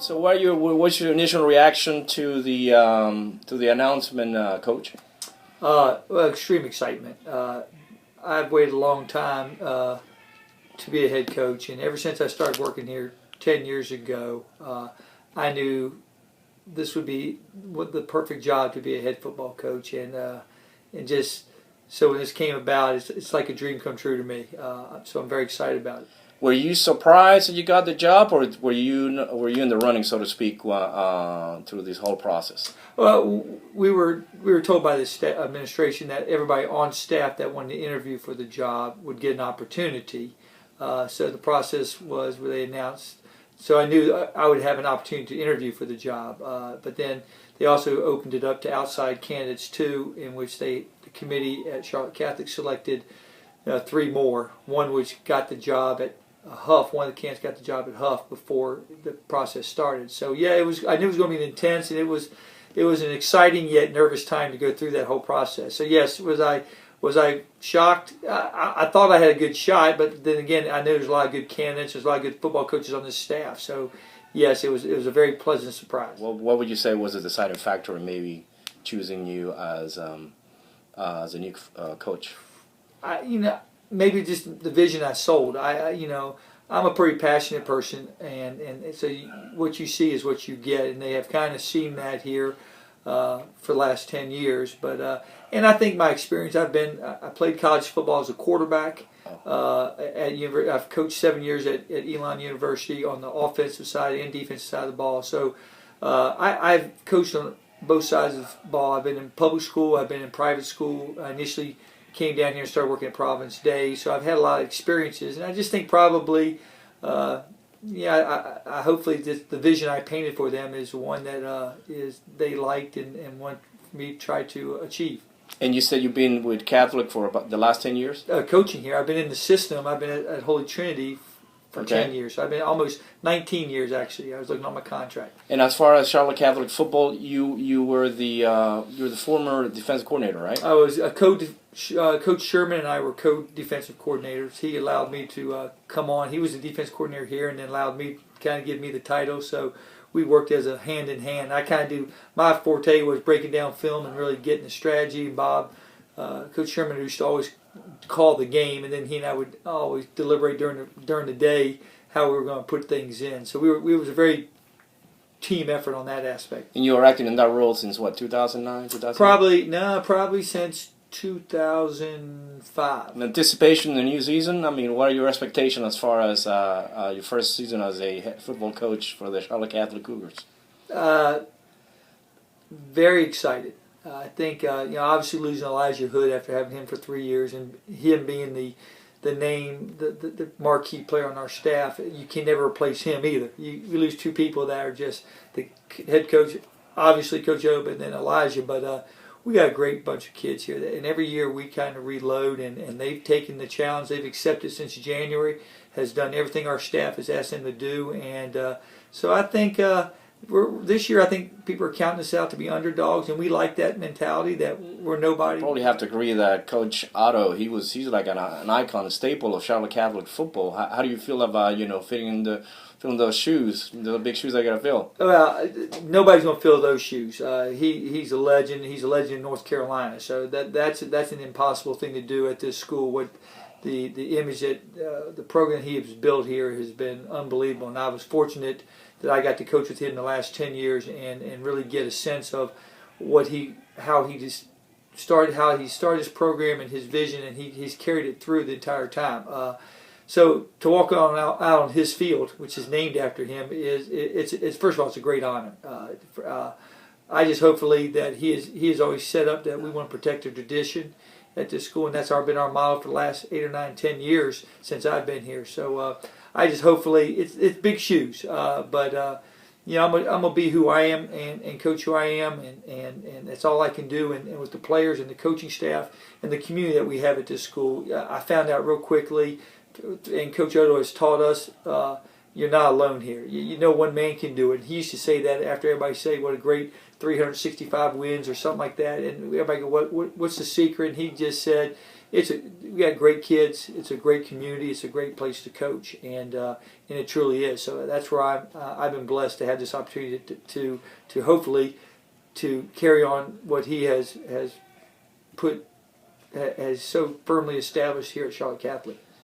So, what's your initial reaction to the announcement, Coach? Well, extreme excitement. I've waited a long time to be a head coach, and ever since I started working here 10 years ago, I knew this would be the perfect job to be a head football coach, and just so when this came about, it's like a dream come true to me. So I'm very excited about it. Were you surprised that you got the job, or were you in the running, so to speak, through this whole process? Well, we were told by the administration that everybody on staff that wanted to interview for the job would get an opportunity. So the process was where they announced. So I knew I would have an opportunity to interview for the job. But then they also opened it up to outside candidates too, in which the committee at Charlotte Catholic selected 3 more. One which got the job at Huff. One of the candidates got the job at Huff before the process started. So yeah, I knew it was going to be intense, and it was an exciting yet nervous time to go through that whole process. So yes, was I shocked? I thought I had a good shot, but then again, I knew there's a lot of good candidates. There's a lot of good football coaches on this staff. So yes, it was a very pleasant surprise. Well, what would you say was the deciding factor in maybe choosing you as a new coach? Maybe just the vision I sold. I'm a pretty passionate person, and so what you see is what you get, and they have kind of seen that here for the last 10 years. But and I think my experience, I played college football as a quarterback. I've coached 7 years at Elon University on the offensive side and defensive side of the ball. So I've coached on both sides of the ball. I've been in public school. I've been in private school. I initially came down here and started working at Providence Day, so I've had a lot of experiences, and I just think probably, I hopefully the vision I painted for them is one that they liked and want me to try to achieve. And you said you've been with Catholic for about the last 10 years? Coaching here. I've been in the system. I've been at Holy Trinity for 10 years. So I've been almost 19 years, actually. I was looking on my contract. And as far as Charlotte Catholic football, you were the former defensive coordinator, right? I was Coach Sherman and I were co-defensive coordinators. He allowed me to come on. He was the defense coordinator here, and then allowed me to kind of give me the title. So we worked as a hand in hand. I kind of do, my forte was breaking down film and really getting the strategy. Bob, Coach Sherman used to always call the game, and then he and I would always deliberate during the day how we were going to put things in. So we was a very team effort on that aspect. And you were acting in that role since what, 2009, 2000? Probably since 2005. In anticipation of the new season, I mean, what are your expectations as far as your first season as a head football coach for the Charlotte Catholic Cougars? Very excited. I think obviously losing Elijah Hood after having him for 3 years, and him being the name, the marquee player on our staff, you can never replace him either. You lose 2 people that are just the head coach, obviously Coach O, but then Elijah. But we got a great bunch of kids here, and every year we kind of reload, and they've taken the challenge. They've accepted since January, has done everything our staff has asked them to do, and so I think this year I think people are counting us out to be underdogs, and we like that mentality that we're nobody. Probably have to agree that Coach Otto, he's like an icon, a staple of Charlotte Catholic football. How do you feel about filling those shoes, the big shoes I got to fill? Well, nobody's going to fill those shoes. He's a legend. He's a legend in North Carolina. So that's an impossible thing to do at this school. What the image that the program he has built here has been unbelievable, and I was fortunate that I got to coach with him in the last 10 years and really get a sense of how he started his program and his vision, and he's carried it through the entire time. So to walk out on his field, which is named after him, it's first of all, it's a great honor. I just hopefully that he is always set up that we want to protect the tradition at this school, and that's been our model for the last 8 or 9, 10 years since I've been here. So I just hopefully it's big shoes, but I'm gonna be who I am and coach who I am, and that's all I can do. And with the players and the coaching staff and the community that we have at this school, I found out real quickly. And Coach Odo has taught us, you're not alone here. You know one man can do it. He used to say that after everybody say what a great 365 wins or something like that. And everybody go, what's the secret? And he just said, we got great kids. It's a great community. It's a great place to coach, and it truly is. So that's where I've been blessed to have this opportunity to hopefully to carry on what he has so firmly established here at Charlotte Catholic.